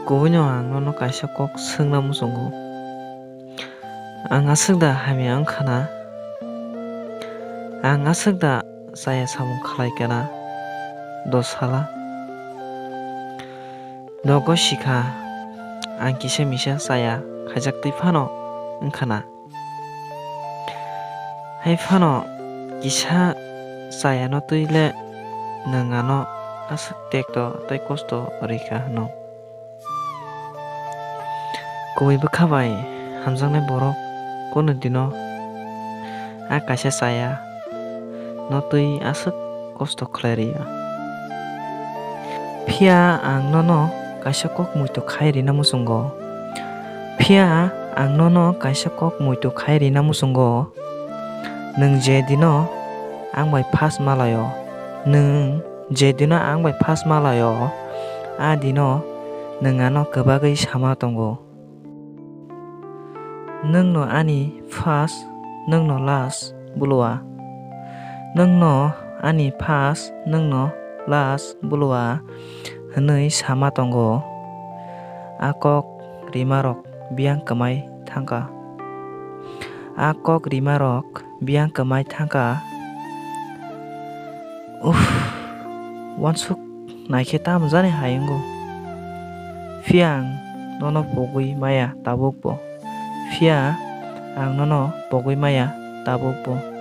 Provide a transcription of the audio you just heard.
Kubunyo ang no kaisa kok sungna musungo. Ang asukda hamya angkhana. Ang asukda saya samung khlaikana doshala. Nogo shikha ang kisa misa saya khajaktui phano angkhana. Hai phano kisa saya no tuile nangano asuk tekto tei kosto rika no. Kuibu khabai hamjaknai borok kono dino kaisa saya no tui asuk kosto khlai rwio. Phiya ang no kaisa kok muito khai rina musungo. Phiya ang no kaisa kok muito khai rina musungo. Nung je dino ang bai phas malayo. Nung je dino ang bai phas malayo. A dino nungano kwbagwi sama tongo. Nung no ani first, nung no last bulowa. Nung no ani first, nung no last bulowa hwnui sama tongo. A kok rima rok biyang kwmai thangka. A kok rima rok biyang kwmai thangka. Wansuk naikhe tamjani hayungo. Phiya ang nono pogui maya tabukbo. Phiya ang nono pogui maya tabukbo.